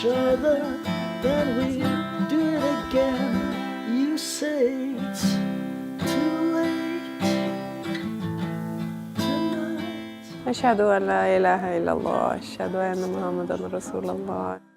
each other, then we do it again. You say it's too late tonight. أشهد أن لا إله إلا الله أشهد أن محمدا رسول الله.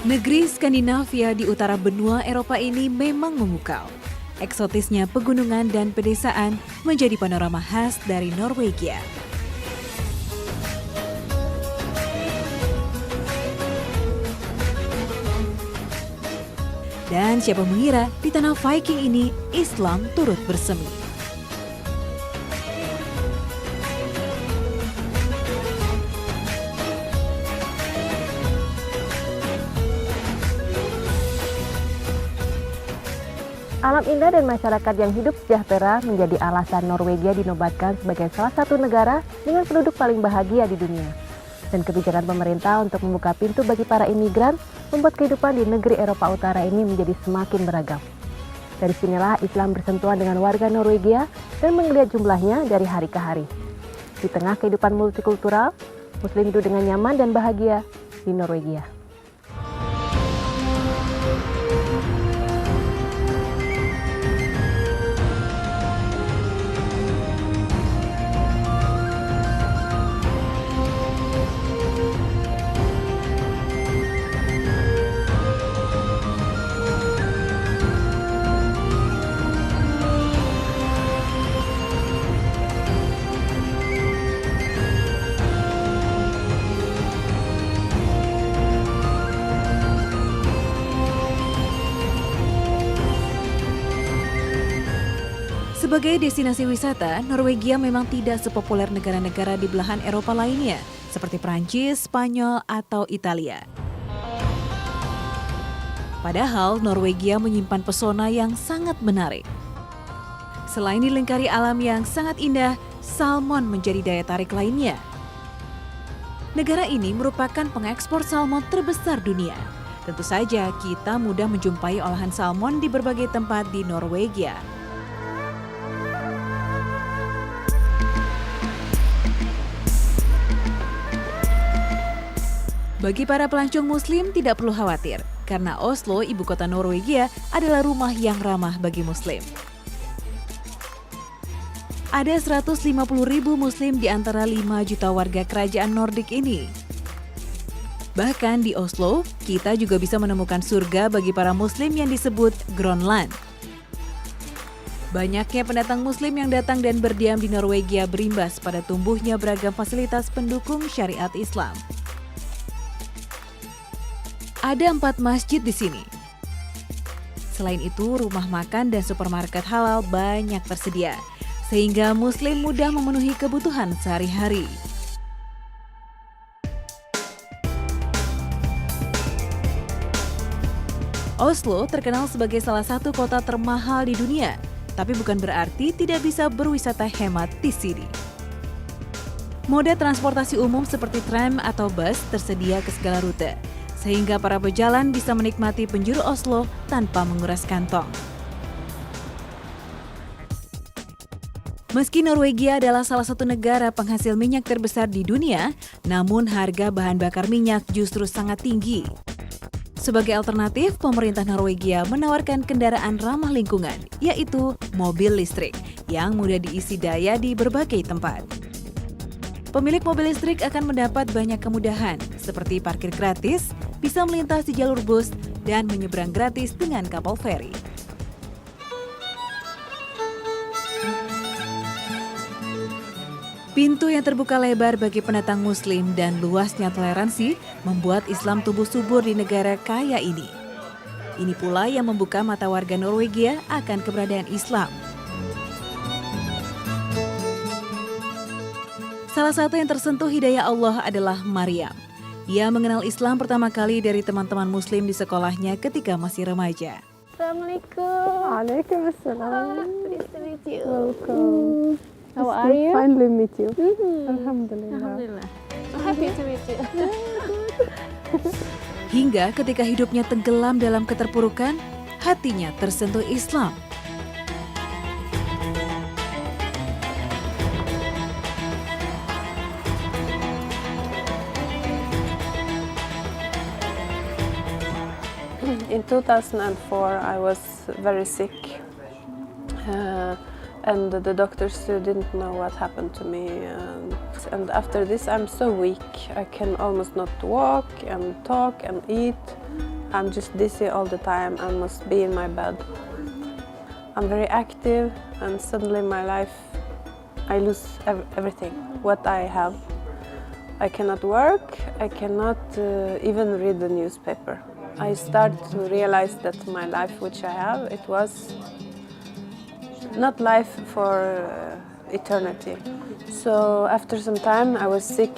Negeri Skandinavia di utara benua Eropa ini memang memukau. Eksotisnya pegunungan dan pedesaan menjadi panorama khas dari Norwegia. Dan siapa mengira di tanah Viking ini Islam turut bersemi. Alam indah dan masyarakat yang hidup sejahtera menjadi alasan Norwegia dinobatkan sebagai salah satu negara dengan penduduk paling bahagia di dunia. Dan kebijakan pemerintah untuk membuka pintu bagi para imigran membuat kehidupan di negeri Eropa Utara ini menjadi semakin beragam. Dari sinilah Islam bersentuhan dengan warga Norwegia dan menggeliat jumlahnya dari hari ke hari. Di tengah kehidupan multikultural, Muslim hidup dengan nyaman dan bahagia di Norwegia. Sebagai destinasi wisata, Norwegia memang tidak sepopuler negara-negara di belahan Eropa lainnya, seperti Prancis, Spanyol, atau Italia. Padahal Norwegia menyimpan pesona yang sangat menarik. Selain dilingkari alam yang sangat indah, salmon menjadi daya tarik lainnya. Negara ini merupakan pengekspor salmon terbesar dunia. Tentu saja kita mudah menjumpai olahan salmon di berbagai tempat di Norwegia. Bagi para pelancong Muslim tidak perlu khawatir, karena Oslo, ibu kota Norwegia, adalah rumah yang ramah bagi Muslim. Ada 150.000 Muslim di antara 5 juta warga kerajaan Nordik ini. Bahkan di Oslo, kita juga bisa menemukan surga bagi para Muslim yang disebut Gronland. Banyaknya pendatang Muslim yang datang dan berdiam di Norwegia berimbas pada tumbuhnya beragam fasilitas pendukung syariat Islam. Ada 4 masjid di sini. Selain itu, rumah makan dan supermarket halal banyak tersedia, sehingga Muslim mudah memenuhi kebutuhan sehari-hari. Oslo terkenal sebagai salah satu kota termahal di dunia, tapi bukan berarti tidak bisa berwisata hemat di sini. Moda transportasi umum seperti tram atau bus tersedia ke segala rute, sehingga para pejalan bisa menikmati penjuru Oslo tanpa menguras kantong. Meski Norwegia adalah salah satu negara penghasil minyak terbesar di dunia, namun harga bahan bakar minyak justru sangat tinggi. Sebagai alternatif, pemerintah Norwegia menawarkan kendaraan ramah lingkungan, yaitu mobil listrik, yang mudah diisi daya di berbagai tempat. Pemilik mobil listrik akan mendapat banyak kemudahan, seperti parkir gratis, bisa melintasi jalur bus, dan menyeberang gratis dengan kapal feri. Pintu yang terbuka lebar bagi pendatang Muslim dan luasnya toleransi membuat Islam tumbuh subur di negara kaya ini. Ini pula yang membuka mata warga Norwegia akan keberadaan Islam. Salah satu yang tersentuh hidayah Allah adalah Maryam. Ia mengenal Islam pertama kali dari teman-teman Muslim di sekolahnya ketika masih remaja. Assalamualaikum. Waalaikumsalam. Nice to meet you. Welcome. How are you? Finally meet you. Alhamdulillah. Alhamdulillah. I'm happy to meet you. Hingga ketika hidupnya tenggelam dalam keterpurukan, hatinya tersentuh Islam. In 2004, I was very sick, and the doctors didn't know what happened to me. And after this, I'm so weak. I can almost not walk and talk and eat. I'm just dizzy all the time. I must be in my bed. I'm very active, and suddenly my life, I lose everything, what I have. I cannot work. I cannot even read the newspaper. I start to realize that my life, which I have, it was not life for eternity. So after some time, I was sick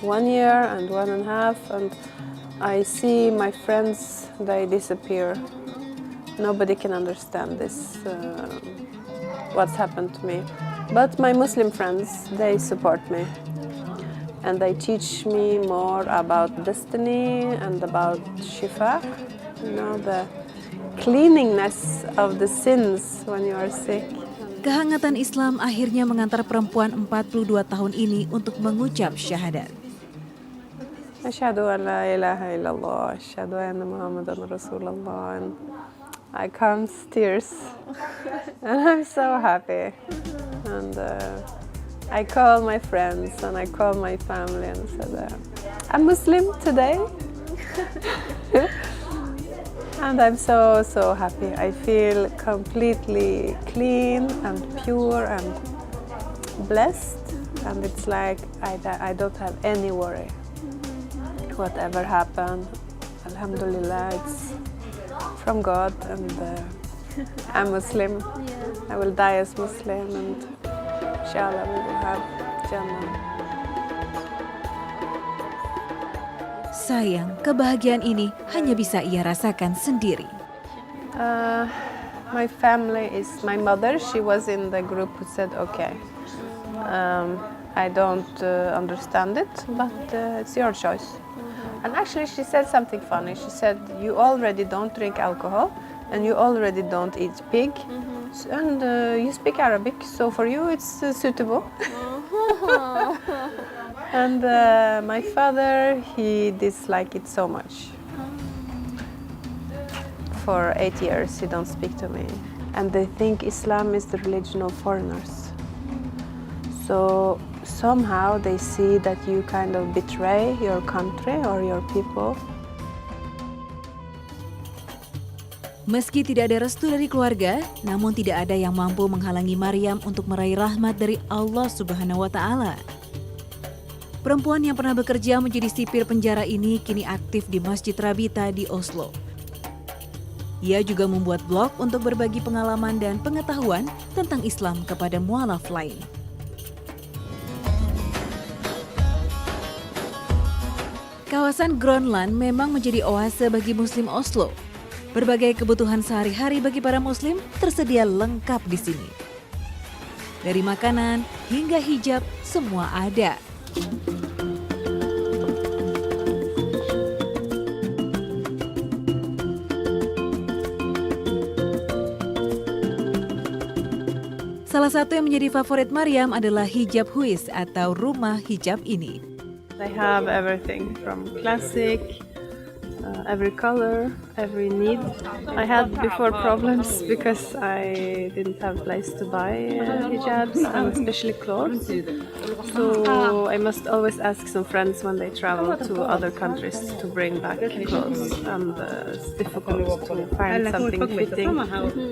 1 year and 1.5, and I see my friends, they disappear. Nobody can understand this, what's happened to me. But my Muslim friends, they support me. And they teach me more about destiny and about shifa, you know, the cleanliness of the sins when you are sick. Kehangatan Islam akhirnya mengantar perempuan 42 tahun ini untuk mengucap syahadat. Asyhadu an la ilaha illallah, asyhadu anna Muhammadan Rasulullah. And I comes tears, and I'm so happy. And I call my friends and I call my family and said, I'm Muslim today. And I'm so happy. I feel completely clean and pure and blessed. And it's like I don't have any worry. Whatever happened, Alhamdulillah, it's from God, and I'm Muslim. I will die as Muslim, and inshallah we will have Jannah. Sayang, kebahagiaan ini hanya bisa ia rasakan sendiri. My family is my mother. She was in the group who said, okay, I don't understand it, but it's your choice. And actually she said something funny. She said, you already don't drink alcohol and you already don't eat pig. And you speak Arabic, so for you it's suitable. And my father, he disliked it so much. For 8 years he don't speak to me. And they think Islam is the religion of foreigners. So somehow they see that you kind of betray your country or your people. Meski tidak ada restu dari keluarga, namun tidak ada yang mampu menghalangi Maryam untuk meraih rahmat dari Allah Subhanahu wa Ta'ala. Perempuan yang pernah bekerja menjadi sipir penjara ini kini aktif di Masjid Rabita di Oslo. Ia juga membuat blog untuk berbagi pengalaman dan pengetahuan tentang Islam kepada mualaf lain. Kawasan Grønland memang menjadi oase bagi Muslim Oslo. Berbagai kebutuhan sehari-hari bagi para Muslim tersedia lengkap di sini. Dari makanan hingga hijab, semua ada. Salah satu yang menjadi favorit Maryam adalah hijab huis atau rumah hijab ini. They have everything from classic, every color, every need. I had before problems because I didn't have place to buy hijabs and especially clothes. So I must always ask some friends when they travel to other countries to bring back clothes, and it's difficult to find something fitting.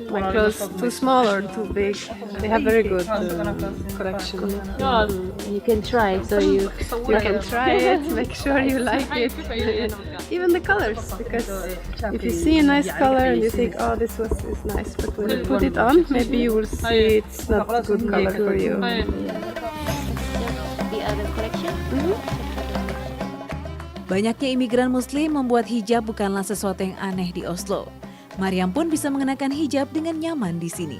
My clothes too small or too big. They have very good collection. You can try, so you can try it, make sure you like it. Even the colors, because if you see a nice color and you think, oh, this is nice, but when you put it on, maybe you will see it's not a good color for you. the other collection. Banyaknya imigran Muslim membuat hijab bukanlah sesuatu yang aneh di Oslo. Maryam pun bisa mengenakan hijab dengan nyaman di sini.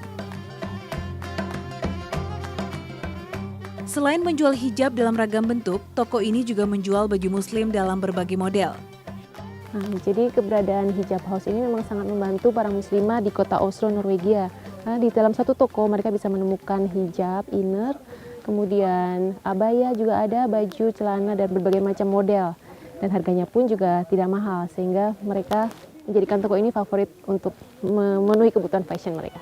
Selain menjual hijab dalam ragam bentuk, toko ini juga menjual baju muslim dalam berbagai model. Nah, jadi keberadaan hijab house ini memang sangat membantu para muslimah di kota Oslo, Norwegia. Nah, di dalam satu toko mereka bisa menemukan hijab, inner, kemudian abaya juga ada, baju, celana, dan berbagai macam model. Dan harganya pun juga tidak mahal, sehingga mereka menjadikan toko ini favorit untuk memenuhi kebutuhan fashion mereka.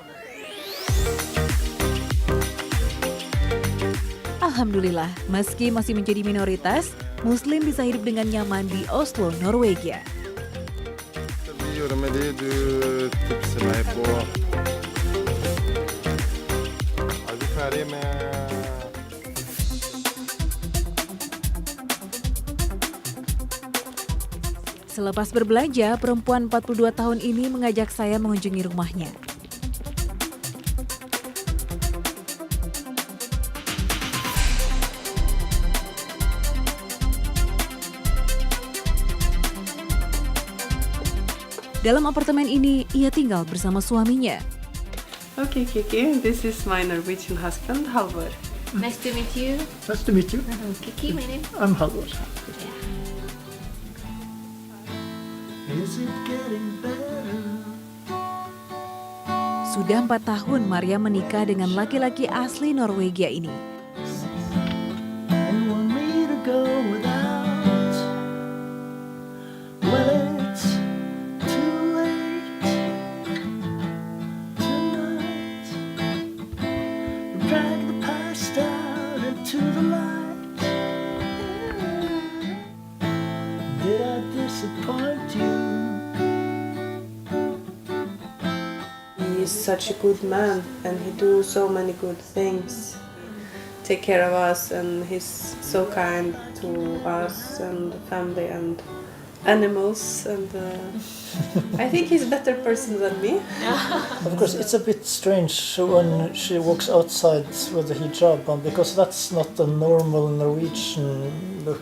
Alhamdulillah, meski masih menjadi minoritas, Muslim bisa hidup dengan nyaman di Oslo, Norwegia. Vi gjorde med det du tipser mig på. Er du ferdig med... Selepas berbelanja, perempuan 42 tahun ini mengajak saya mengunjungi rumahnya. Dalam apartemen ini, ia tinggal bersama suaminya. Okay, Kiki, this is my Norwegian husband, Halvor. Nice to meet you. Nice to meet you. Kiki, my name. I'm Halvor. Is it getting better? Sudah 4 tahun Maria menikah dengan laki-laki asli Norwegia ini. They want me to go without. Well, it's too late tonight. Drag the past out into the light. Did I disappoint you? He's such a good man and he do so many good things. Take care of us and he's so kind to us and the family and animals and I think he's a better person than me. Of course, it's a bit strange when she walks outside with the hijab on, because that's not a normal Norwegian look.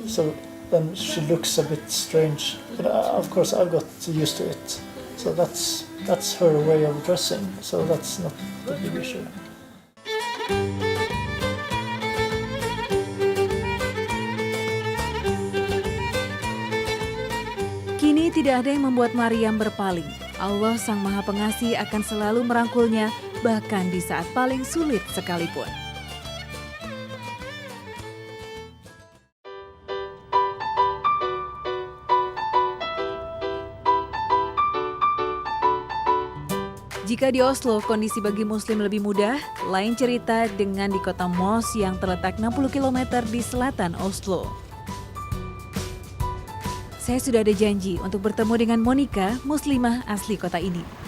So then she looks a bit strange. But of course, I've got used to it. So that's her way of dressing. So that's not the big issue. Kini tidak ada yang membuat Maryam berpaling. Allah Sang Maha Pengasih akan selalu merangkulnya, bahkan di saat paling sulit sekalipun. Jika di Oslo kondisi bagi muslim lebih mudah, lain cerita dengan di kota Moss yang terletak 60 km di selatan Oslo. Saya sudah ada janji untuk bertemu dengan Monica, muslimah asli kota ini.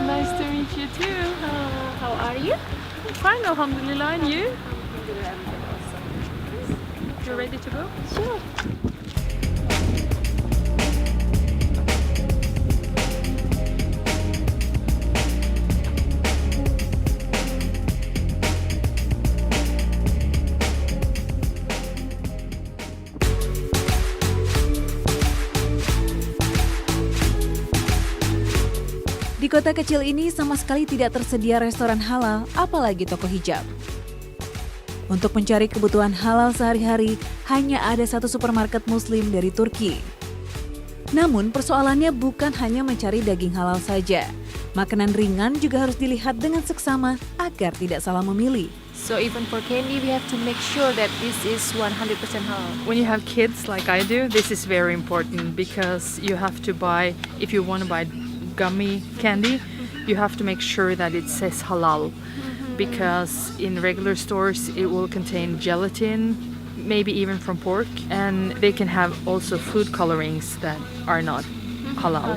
Nice to meet you too. How are you? Fine, alhamdulillah, and you? You're ready to go? Sure. Di kota kecil ini sama sekali tidak tersedia restoran halal, apalagi toko hijab. Untuk mencari kebutuhan halal sehari-hari, hanya ada satu supermarket muslim dari Turki. Namun persoalannya bukan hanya mencari daging halal saja. Makanan ringan juga harus dilihat dengan seksama agar tidak salah memilih. So even for candy, we have to make sure that this is 100% halal. When you have kids like I do, this is very important because you have to buy, if you want to buy gummy candy, you have to make sure that it says halal. Because in regular stores it will contain gelatin, maybe even from pork, and they can have also food colorings that are not halal.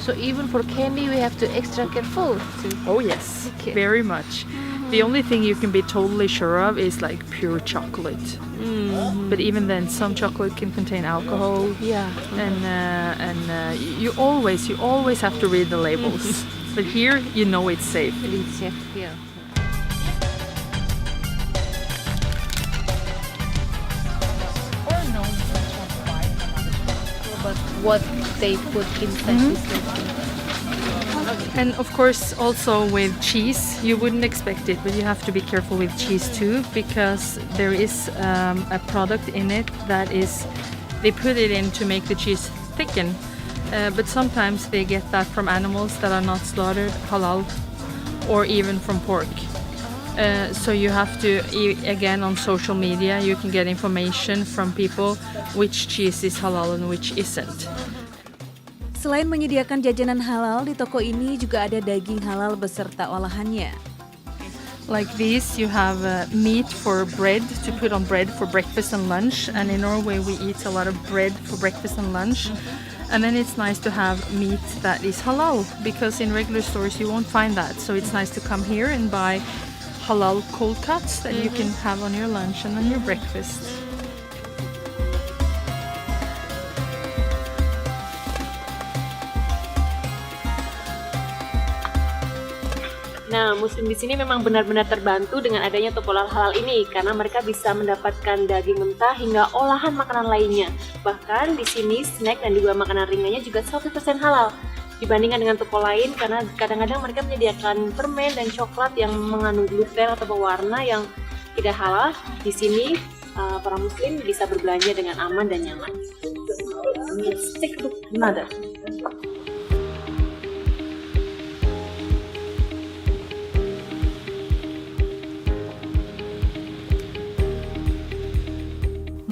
So even for candy, we have to extra careful. Oh yes, Okay. very much. The only thing you can be totally sure of is like pure chocolate. But even then, some chocolate can contain alcohol. Yeah. And you always have to read the labels. But here, you know it's safe. It's safe here. But what they put inside this little. And of course, also with cheese, you wouldn't expect it, but you have to be careful with cheese too, because there is a product in it that is, they put it in to make the cheese thicken, but sometimes they get that from animals that are not slaughtered halal, or even from pork. So you have to, again, on social media, you can get information from people which cheese is halal and which isn't. Selain menyediakan jajanan halal, di toko ini juga ada daging halal beserta olahannya. Like this, you have meat for bread, to put on bread for breakfast and lunch. And in Norway, we eat a lot of bread for breakfast and lunch. And then it's nice to have meat that is halal, because in regular stores you won't find that. So it's nice to come here and buy halal cold cuts that you can have on your lunch and on your breakfast. Nah, muslim di sini memang benar-benar terbantu dengan adanya toko halal ini karena mereka bisa mendapatkan daging mentah hingga olahan makanan lainnya. Bahkan di sini snack dan juga makanan ringannya juga 100% halal dibandingkan dengan toko lain karena kadang-kadang mereka menyediakan permen dan coklat yang mengandung gluten atau pewarna yang tidak halal. Di sini para muslim bisa berbelanja dengan aman dan nyaman. Let's take a look another.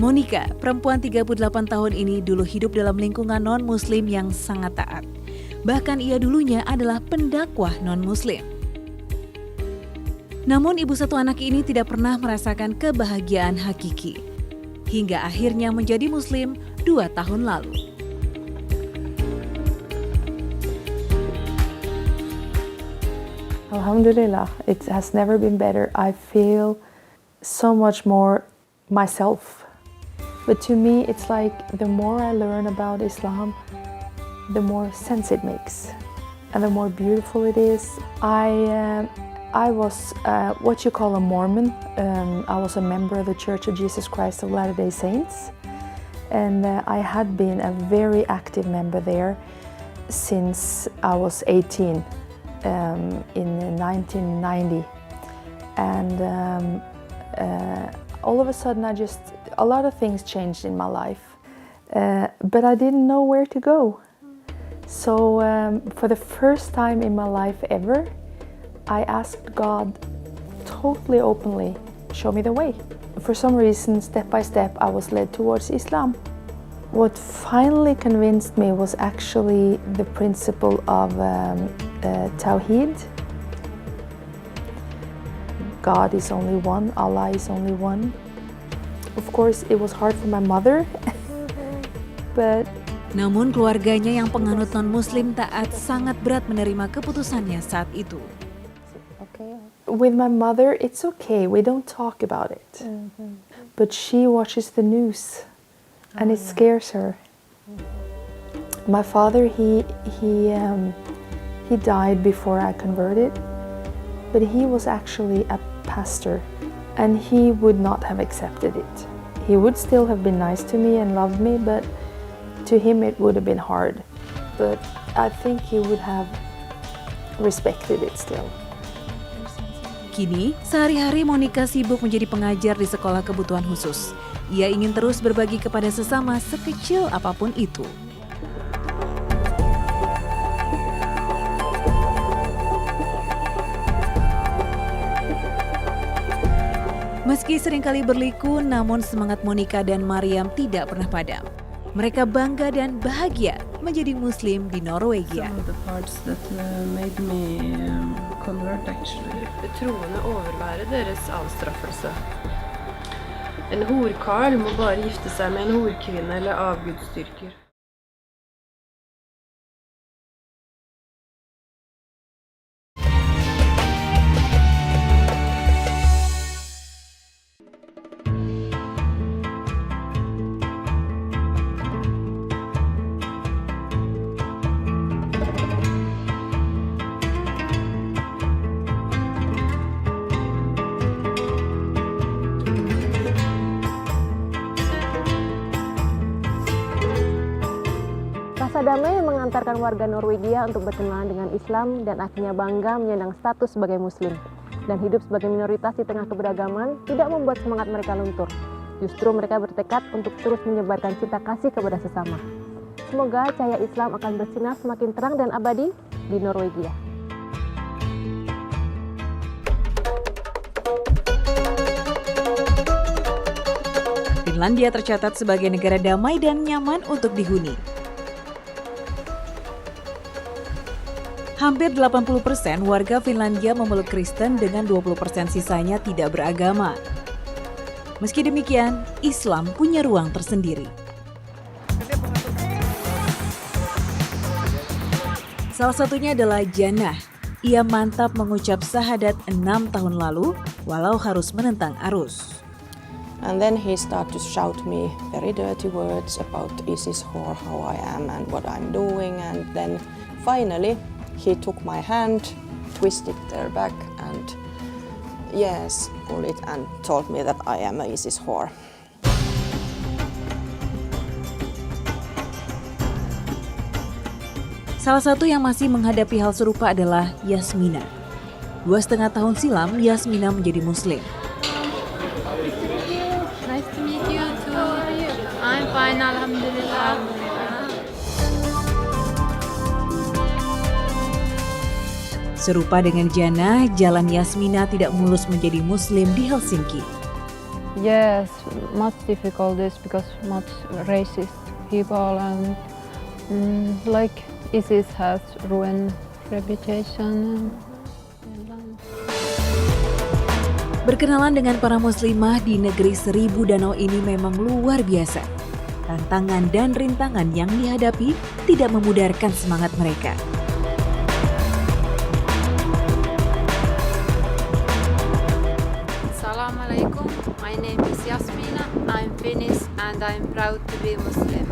Monica, perempuan 38 tahun ini dulu hidup dalam lingkungan non-muslim yang sangat taat. Bahkan ia dulunya adalah pendakwah non-muslim. Namun ibu satu anak ini tidak pernah merasakan kebahagiaan hakiki. Hingga akhirnya menjadi muslim 2 tahun lalu. Alhamdulillah, it has never been better. I feel so much more myself. But to me, it's like the more I learn about Islam, the more sense it makes, and the more beautiful it is. I was what you call a Mormon. I was a member of the Church of Jesus Christ of Latter-day Saints, and I had been a very active member there since I was 18 in 1990, and all of a sudden a lot of things changed in my life, but I didn't know where to go. So for the first time in my life ever, I asked God totally openly, show me the way. For some reason, step by step, I was led towards Islam. What finally convinced me was actually the principle of Tawheed. God is only one, Allah is only one. Of course, it was hard for my mother, but Namun keluarganya yang penganut non-muslim taat sangat berat menerima keputusannya saat itu. with my mother, it's okay. We don't talk about it. But she watches the news, and it scares her. My father, he died before I converted, but he was actually a pastor, and he would not have accepted it. He would still have been nice to me and loved me, but to him it would have been hard. But I think he would have respected it still. Kini, sehari-hari Monica sibuk menjadi pengajar di sekolah kebutuhan khusus. Ia ingin terus berbagi kepada sesama sekecil apapun itu. Meski seringkali berliku, namun semangat Monica dan Mariam tidak pernah padam. Mereka bangga dan bahagia menjadi Muslim di Norwegia. Some of the parts that made me convert actually. Det troende overvære deres avstraffelse. En horkarl må bare gifte seg med en horkvinne eller avgudsdyrker. Masa damai yang mengantarkan warga Norwegia untuk berkenalan dengan Islam dan akhirnya bangga menyandang status sebagai Muslim. Dan hidup sebagai minoritas di tengah keberagaman tidak membuat semangat mereka luntur. Justru mereka bertekad untuk terus menyebarkan cinta kasih kepada sesama. Semoga cahaya Islam akan bersinar semakin terang dan abadi di Norwegia. Finlandia tercatat sebagai negara damai dan nyaman untuk dihuni. Hampir 80% warga Finlandia memeluk Kristen dengan 20% sisanya tidak beragama. Meski demikian, Islam punya ruang tersendiri. Salah satunya adalah Jannah. Ia mantap mengucap syahadat 6 tahun lalu, walau harus menentang arus. And then he started to shout me very dirty words about ISIS whore, how I am and what I'm doing. And then finally he took my hand, twisted their back and pulled it and told me that I am an ISIS whore. Salah satu yang masih menghadapi hal serupa adalah Yasmina. 2,5 tahun silam, Yasmina menjadi Muslim. Nice to meet you too. How are you? I'm fine, alhamdulillah. Serupa dengan Jannah, jalan Yasmina tidak mulus menjadi Muslim di Helsinki. Yes, much difficulties because much racist people and like ISIS has ruined reputation. Berkenalan dengan para muslimah di negeri 1000 danau ini memang luar biasa. Tantangan dan rintangan yang dihadapi tidak memudarkan semangat mereka. Assalamualaikum, my name is Yasmina, I'm Finnish and I'm proud to be Muslim.